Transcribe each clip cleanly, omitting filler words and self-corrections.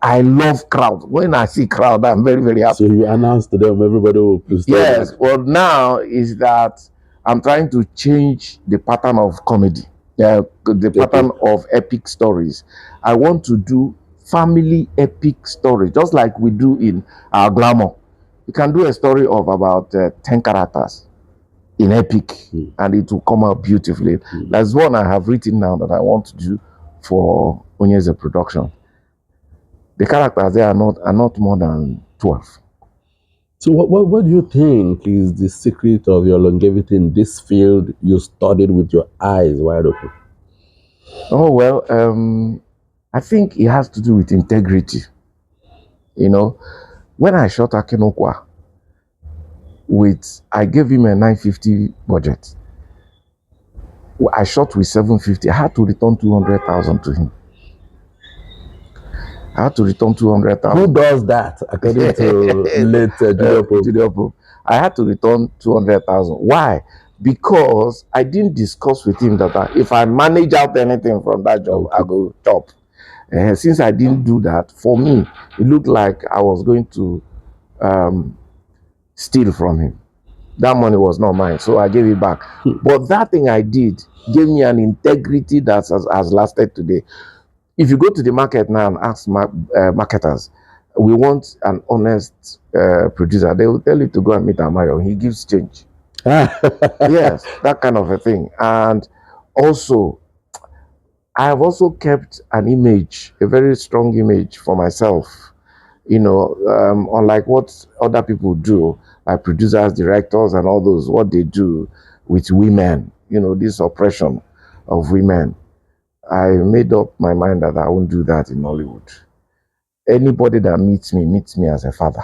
I love crowd. When I see crowd, I'm very, very happy. So you announced to them, everybody will start. Yes. Well, now is that I'm trying to change the pattern of comedy, the pattern of epic stories. I want to do family epic story, just like we do in our glamour. You can do a story of about 10 characters in epic, and it will come out beautifully. That's one I have written now that I want to do for Onyeze production. The characters there are not more than 12. So what do you think is the secret of your longevity in this field you studied with your eyes wide open? Oh, well, I think it has to do with integrity. You know, when I shot Akinokwa, I gave him a 950 budget. I shot with 750. I had to return 200,000 to him. I had to return 200,000. Who does that, according to late Junior Pope? I had to return 200,000. Why? Because I didn't discuss with him that if I manage out anything from that job, I go chop. Since I didn't do that, for me, it looked like I was going to steal from him. That money was not mine, so I gave it back. But that thing I did gave me an integrity that has lasted today. If you go to the market now and ask marketers, we want an honest producer, they will tell you to go and meet Amayo. He gives change. Yes, that kind of a thing. And also, I have also kept an image, a very strong image for myself. You know, unlike what other people do, like producers, directors, and all those, what they do with women, you know, this oppression of women. I made up my mind that I won't do that in Hollywood. Anybody that meets me as a father,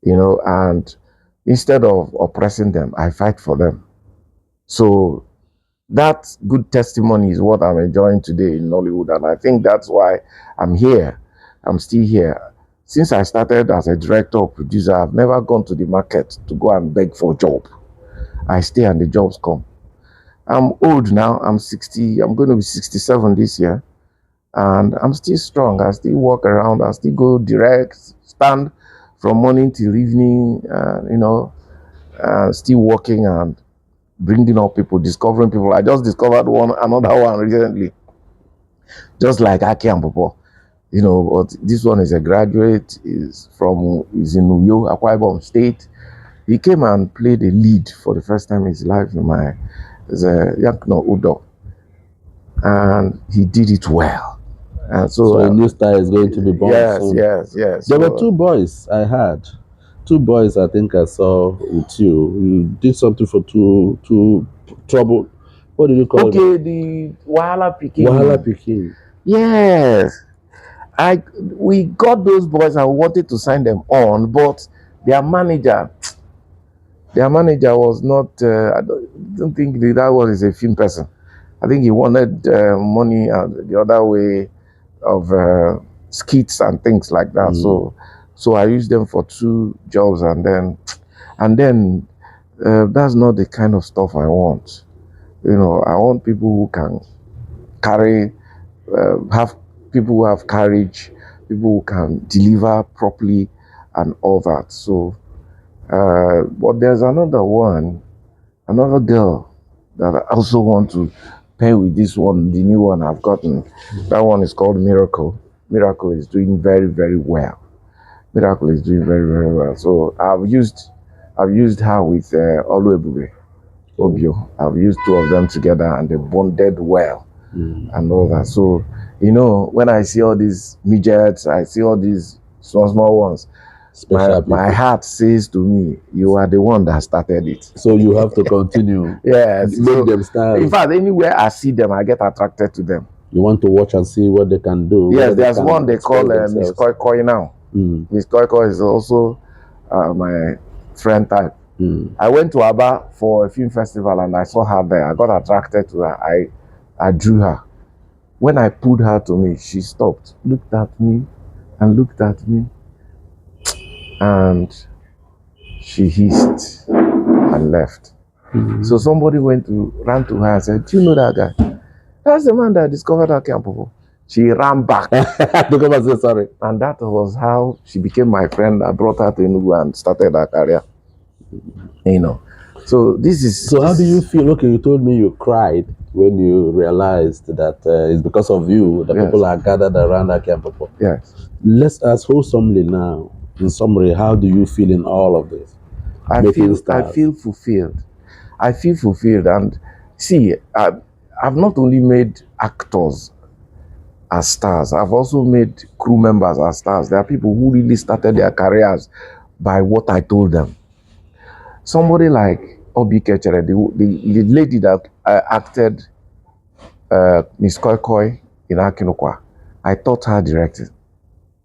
you know, and instead of oppressing them, I fight for them. So that good testimony is what I'm enjoying today in Hollywood, and I think that's why I'm here. I'm still here. Since I started as a director or producer, I've never gone to the market to go and beg for a job. I stay and the jobs come. I'm old now. I'm 60. I'm going to be 67 this year. And I'm still strong. I still walk around. I still go direct, stand from morning till evening, you know, still working and bringing up people, discovering people. I just discovered another one recently, just like Aki Pawpaw. You know, but this one is a graduate, is in Uyo, Akwa Ibom State. He came and played a lead for the first time in his life in my Yakno Udo. And he did it well. And so a new star is going to be born soon. Yes. There were two boys I had. Two boys I think I saw with you. You did something for two trouble. What did you call it? Okay, the Wahala Pikin. Wahala Pikin. Yes. We got those boys and wanted to sign them on, but their manager was not, I don't think that was a film person. I think he wanted money the other way of skits and things like that. So I used them for 2 jobs, and then that's not the kind of stuff I want. You know, I want people who can have people who have courage, people who can deliver properly and all that. So, but there's another girl that I also want to pair with this one, the new one I've gotten. That one is called Miracle. Miracle is doing very, very well. Miracle is doing very, very well. So I've used her with Oluebube Obio. I've used 2 of them together and they bonded well and all that. So, you know, when I see all these midgets, I see all these small ones, my heart says to me, you are the one that started it. So you have to continue. Yes. Make them style. In fact, anywhere I see them, I get attracted to them. You want to watch and see what they can do. Yes, there's one they call Miss Koi Koi now. Miss Koi Koi is also my friend type. I went to Aba for a film festival and I saw her there. I got attracted to her. I drew her. When I pulled her to me, she stopped, looked at me, and she hissed and left. So somebody ran to her and said, do you know that guy? That's the man that discovered Aki Pawpaw. She ran back. To come and say sorry. And that was how she became my friend. I brought her to Enugu and started her career. You know. So this is... So how do you feel? Okay, you told me you cried when you realized that it's because of you that Yes. people are gathered around Aki Pawpaw. Yes. Let's ask wholesomely now, in summary, how do you feel in all of this? I Making feel fulfilled. I feel fulfilled. And see, I've not only made actors as stars, I've also made crew members as stars. There are people who really started their careers by what I told them. Somebody like Obi Kechere, the lady that acted Miss Koi Koi in Akinukwa, I taught her directing.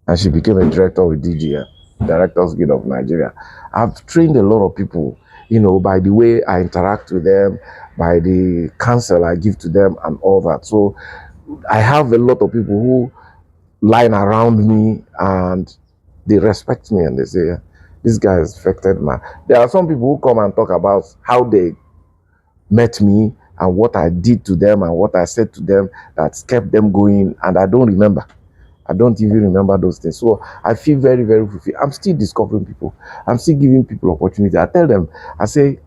And she became a director with DGN, Directors Guild of Nigeria. I've trained a lot of people, you know, by the way I interact with them, by the counsel I give to them and all that. So I have a lot of people who line around me and they respect me and they say, "Yeah, this guy is affected man." There are some people who come and talk about how they met me and what I did to them and what I said to them that kept them going, and I don't remember. I don't even remember those things. So I feel very, very fulfilled. I'm still discovering people. I'm still giving people opportunity. I tell them, I say,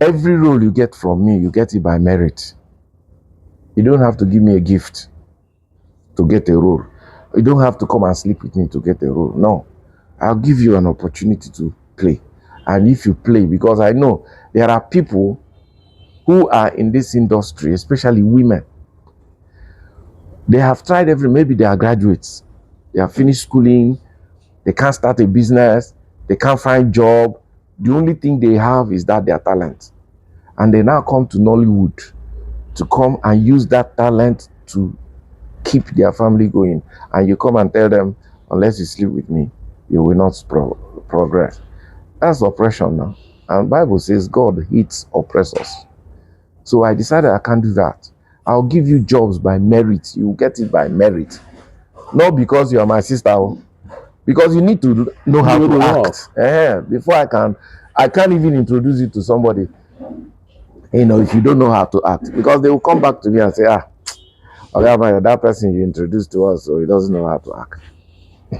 every role you get from me, you get it by merit. You don't have to give me a gift to get a role. You don't have to come and sleep with me to get a role. No. I'll give you an opportunity to play. And if you play, because I know there are people who are in this industry, especially women, they have tried maybe they are graduates. They have finished schooling. They can't start a business. They can't find job. The only thing they have is that their talent. And they now come to Nollywood to come and use that talent to keep their family going. And you come and tell them, unless you sleep with me, you will not progress. That's oppression now. And the Bible says God hates oppressors. So I decided I can't do that. I'll give you jobs by merit. You will get it by merit. Not because you are my sister, because you need to know how to act. Before I can't even introduce you to somebody, you know, if you don't know how to act. Because they will come back to me and say, okay, that person you introduced to us, so he doesn't know how to act.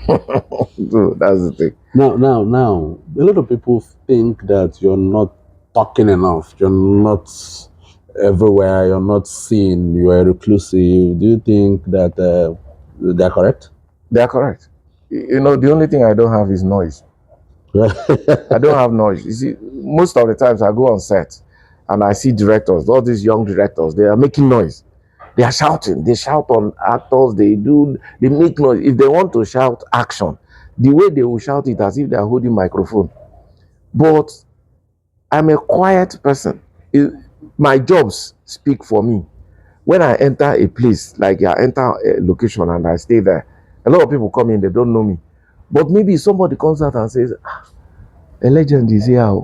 So that's the thing. Now, a lot of people think that you're not talking enough. You're not everywhere. You're not seen. You are reclusive. Do you think that they're correct? They are correct. You know, the only thing I don't have is noise. I don't have noise. You see, most of the times I go on set and I see directors, all these young directors, they are making noise. They are shouting. They shout on actors. They make noise. If they want to shout action, the way they will shout it as if they are holding microphone. But I'm a quiet person. My jobs speak for me. When I enter a place, like I enter a location and I stay there, a lot of people come in, they don't know me. But maybe somebody comes out and says, a legend is here.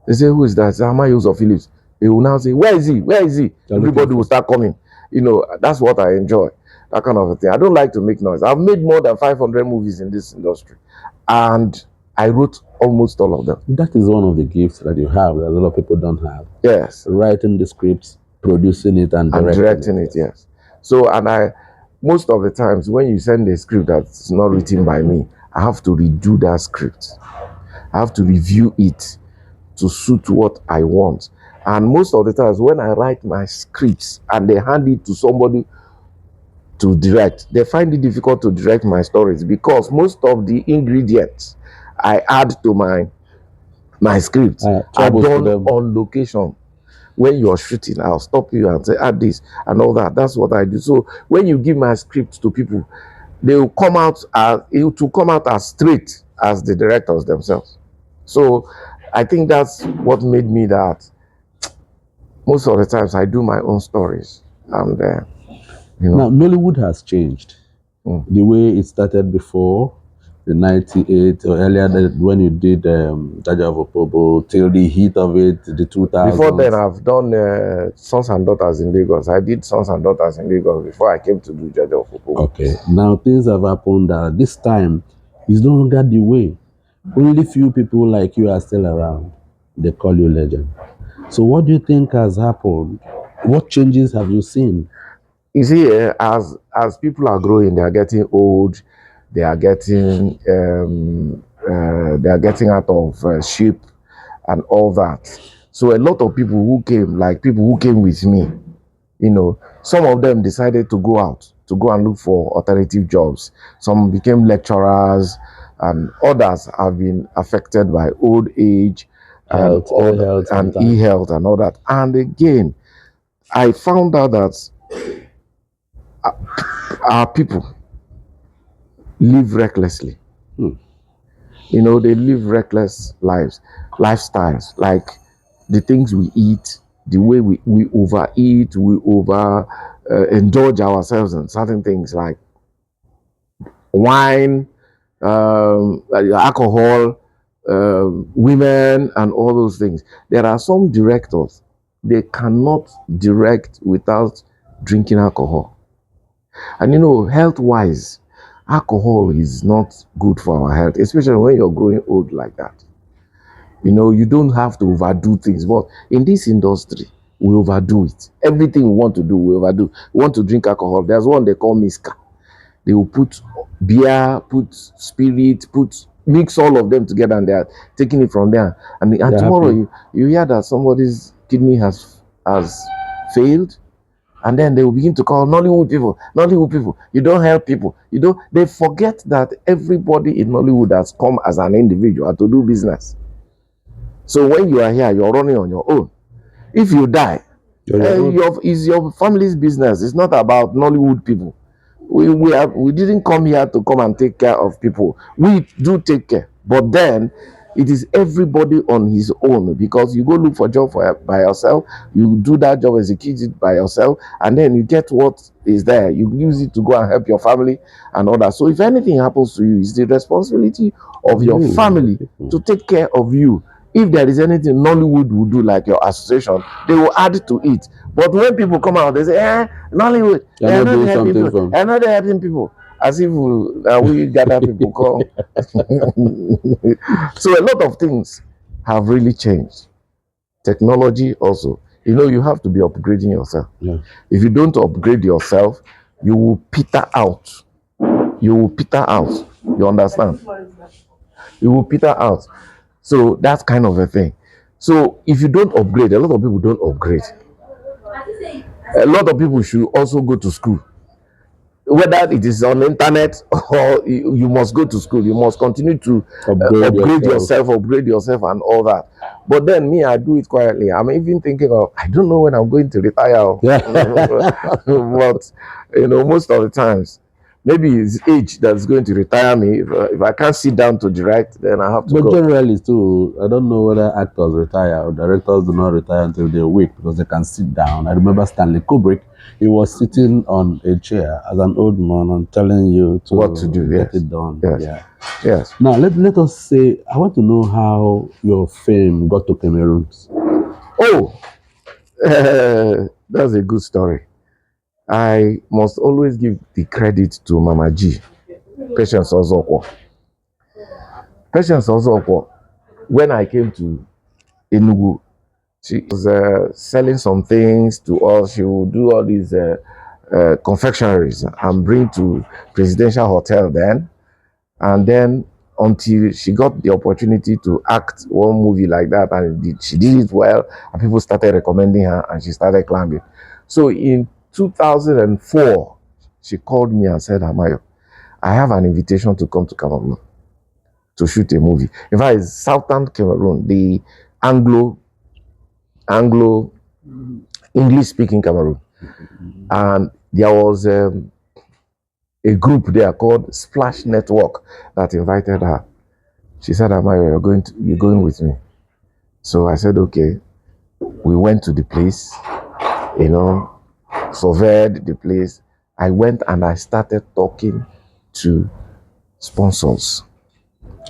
They say, who is that? Say, Ama Yusuf Phillips. They will now say, where is he? Where is he? Everybody will start coming. You know, that's what I enjoy. That kind of a thing. I don't like to make noise. I've made more than 500 movies in this industry. And I wrote almost all of them. That is one of the gifts that you have that a lot of people don't have. Yes. Writing the scripts, producing it, and directing it, yes. So, and most of the times when you send a script that's not written by me, I have to redo that script. I have to review it to suit what I want. And most of the times when I write my scripts and they hand it to somebody to direct, they find it difficult to direct my stories because most of the ingredients I add to my scripts are done on location. When you're shooting, I'll stop you and say, add this and all that. That's what I do. So when you give my script to people, it will come out as straight as the directors themselves. So I think that's what made me that most of the times I do my own stories. And you know. Now Nollywood has changed. The way it started before the 98 or earlier when you did Jaja of Opobo till the heat of it, the 2000s. Before then, I've done Sons and Daughters in Lagos. I did Sons and Daughters in Lagos before I came to do Jaja of Opobo. Okay. Now things have happened that this time it's no longer the way. Only few people like you are still around. They call you legend. So what do you think has happened? What changes have you seen? You see, as people are growing, they are getting old, they are getting out of shape and all that. So a lot of people who came, like people who came with me, some of them decided to go out to go and look for alternative jobs. Some became lecturers, and others have been affected by old age and Health, ill health sometimes. e-health and all that. And again, I found out that our people live recklessly. Hmm. They live reckless lifestyles, like the things we eat, the way we overeat, we over indulge ourselves in certain things like wine, alcohol, women, and all those things. There are some directors, they cannot direct without drinking alcohol. And health wise, alcohol is not good for our health, especially when you're growing old like that. You don't have to overdo things, but in this industry, we overdo it. Everything we want to do, we overdo. We want to drink alcohol. There's one they call Miska. They will put beer, put spirit, mix all of them together, and they are taking it from there. And They're tomorrow happy. you hear that somebody's kidney has failed, and then they will begin to call Nollywood people, Nollywood people. You don't help people. They forget that everybody in Nollywood has come as an individual to do business. So when you are here, you're running on your own. If you die, You're your own. it's your family's business. It's not about Nollywood people. We didn't come here to come and take care of people. We do take care, but then it is everybody on his own, because you go look for a job by yourself, you do that job, execute it by yourself, and then you get what is there, you use it to go and help your family and all that. So if anything happens to you, it's the responsibility of your You, family people. to take care of you. If there is anything Nollywood will do, like your association, they will add to it. But when people come out, they say, Nollywood, You're they're not not doing helping something people, from. they're not helping people. As if we gather people come. So a lot of things have really changed. Technology also. You have to be upgrading yourself. Yeah. If you don't upgrade yourself, you will peter out. You will peter out. You understand? You will peter out. So that's kind of a thing. So if you don't upgrade, a lot of people don't upgrade. A lot of people should also go to school, whether it is on the internet or you must go to school. You must continue to Upgrade yourself. upgrade yourself and all that. But then me, I do it quietly. I'm even thinking of, I don't know when I'm going to retire. Yeah. But most of the times, maybe it's age that's going to retire me. If I can't sit down to direct, then I have to But go. generally, too, I don't know whether actors retire or directors do not retire until they're weak because they can sit down. I remember Stanley Kubrick, he was sitting on a chair as an old man and telling you to What to do, get yes. it done. Yes. Yeah. Yes. Now, let us say, I want to know how your fame got to Cameroon. Oh, that's a good story. I must always give the credit to Mama G, Patience Ozokwo. Patience Ozokwo, when I came to Enugu, she was selling some things to us. She would do all these confectionaries and bring to Presidential Hotel then. And then until she got the opportunity to act one movie like that, and she did it well, and people started recommending her, and she started climbing. So in 2004, she called me and said, Amayo, I have an invitation to come to Cameroon to shoot a movie. In fact, it's Southern Cameroon, the Anglo English speaking Cameroon. And there was a group there called Splash Network that invited her. She said, Amayo, you're going with me. So I said, okay. We went to the place, surveyed the place. I went and I started talking to sponsors.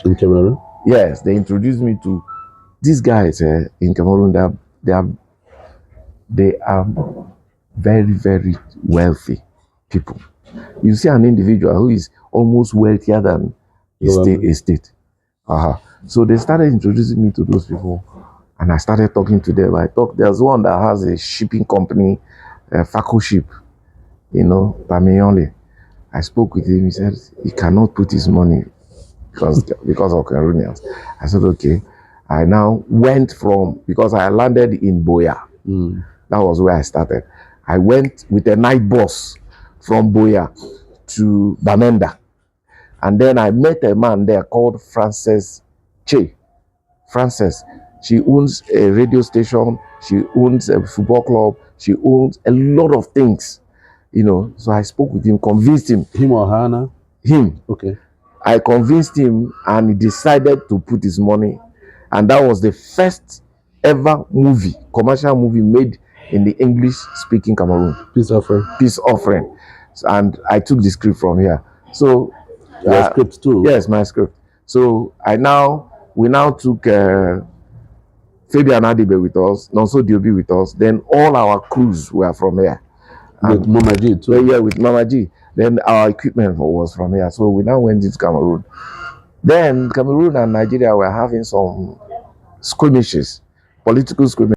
In Cameroon? Yes, they introduced me to these guys in Cameroon. They are very, very wealthy people. You see an individual who is almost wealthier than a state. So they started introducing me to those people, and I started talking to them. There's one that has a shipping company, Faco Ship. Pamioli. I spoke with him. He said he cannot put his money because of Cameroonians. I said, okay. I now went because I landed in Boya. That was where I started. I went with a night bus from Boya to Bamenda. And then I met a man there called Frances Che. Frances, she owns a radio station, she owns a football club, she owns a lot of things, So I spoke with him, convinced him. Him or Hannah? Him. Okay. I convinced him and he decided to put his money. And that was the first ever commercial movie made in the English-speaking Cameroon. Peace offering. Peace offering. And I took the script from here. So your script too? Yes, my script. So we now took Fabian Adibe with us, Nonso Diobi with us. Then all our crews were from here. With Mama G too? Yeah, with Mama G. Then our equipment was from here. So we now went into Cameroon. Then Cameroon and Nigeria were having some skirmishes, political skirmishes.